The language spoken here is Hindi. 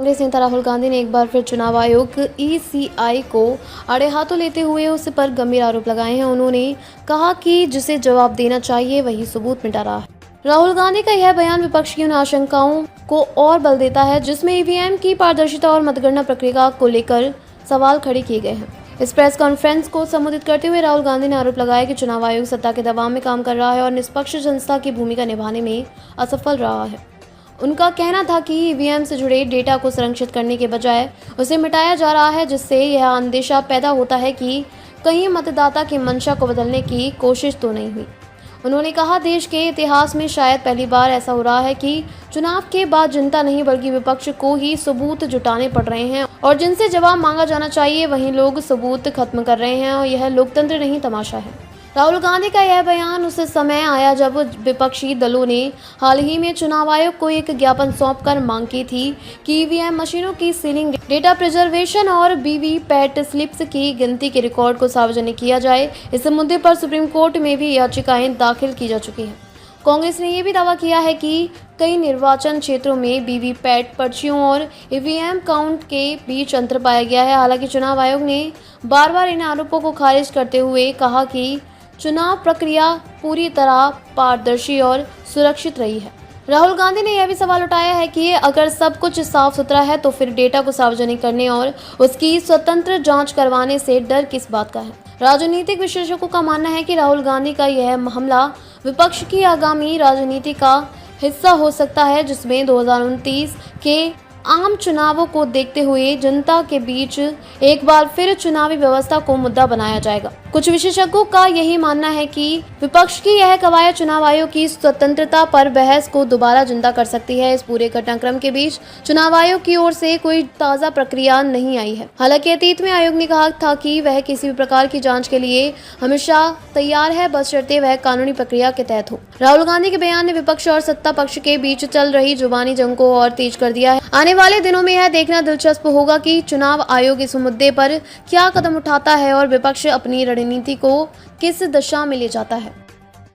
कांग्रेस नेता राहुल गांधी ने एक बार फिर चुनाव आयोग ईसीआई को आड़े हाथों लेते हुए उस पर गंभीर आरोप लगाए हैं। उन्होंने कहा कि जिसे जवाब देना चाहिए वही सबूत मिटा रहा है। राहुल गांधी का यह बयान विपक्ष की उन आशंकाओं को और बल देता है जिसमें ईवीएम की पारदर्शिता और मतगणना प्रक्रिया को लेकर सवाल खड़े किए गए हैं। इस प्रेस कॉन्फ्रेंस को संबोधित करते हुए राहुल गांधी ने आरोप लगाया कि चुनाव आयोग सत्ता के दबाव में काम कर रहा है और निष्पक्ष संस्था की भूमिका निभाने में असफल रहा है। उनका कहना था कि ईवीएम से जुड़े डेटा को संरक्षित करने के बजाय उसे मिटाया जा रहा है, जिससे यह अंदेशा पैदा होता है कि कहीं मतदाता की मंशा को बदलने की कोशिश तो नहीं हुई। उन्होंने कहा, देश के इतिहास में शायद पहली बार ऐसा हो रहा है कि चुनाव के बाद जनता नहीं बल्कि विपक्ष को ही सबूत जुटाने पड़ रहे हैं और जिनसे जवाब मांगा जाना चाहिए वही लोग सबूत खत्म कर रहे हैं और यह लोकतंत्र नहीं तमाशा है। राहुल गांधी का यह बयान उस समय आया जब विपक्षी दलों ने हाल ही में चुनाव आयोग को एक ज्ञापन सौंपकर मांग की थी कि ईवीएम मशीनों की सीलिंग, डेटा प्रिजर्वेशन और वीवीपैट स्लिप्स की गिनती के रिकॉर्ड को सार्वजनिक किया जाए। इस मुद्दे पर सुप्रीम कोर्ट में भी याचिकाएं दाखिल की जा चुकी हैं। कांग्रेस ने यह भी दावा किया है कि कई निर्वाचन क्षेत्रों में वीवीपैट पर्चियों और ईवीएम काउंट के बीच अंतर पाया गया है। हालांकि चुनाव आयोग ने बार बार इन आरोपों को खारिज करते हुए कहा कि चुनाव प्रक्रिया पूरी तरह पारदर्शी और सुरक्षित रही है। राहुल गांधी ने यह भी सवाल उठाया है कि अगर सब कुछ साफ सुथरा है तो फिर डेटा को सार्वजनिक करने और उसकी स्वतंत्र जांच करवाने से डर किस बात का है। राजनीतिक विशेषज्ञों का मानना है कि राहुल गांधी का यह हमला विपक्ष की आगामी राजनीति का हिस्सा हो सकता है, जिसमें 2029 के आम चुनावों को देखते हुए जनता के बीच एक बार फिर चुनावी व्यवस्था को मुद्दा बनाया जाएगा। कुछ विशेषज्ञों का यही मानना है कि विपक्ष की यह कवायद चुनाव आयोग की स्वतंत्रता पर बहस को दोबारा जिंदा कर सकती है। इस पूरे घटनाक्रम के बीच चुनाव आयोग की ओर से कोई ताज़ा प्रक्रिया नहीं आई है। हालांकि अतीत में आयोग ने कहा था कि वह किसी भी प्रकार की जांच के लिए हमेशा तैयार है, बशर्ते वह कानूनी प्रक्रिया के तहत हो। राहुल गांधी के बयान ने विपक्ष और सत्ता पक्ष के बीच चल रही जुबानी जंग को और तेज कर दिया है। आने वाले दिनों में यह देखना दिलचस्प होगा कि चुनाव आयोग इस मुद्दे पर क्या कदम उठाता है और विपक्ष अपनी रणनीति को किस दिशा में ले जाता है।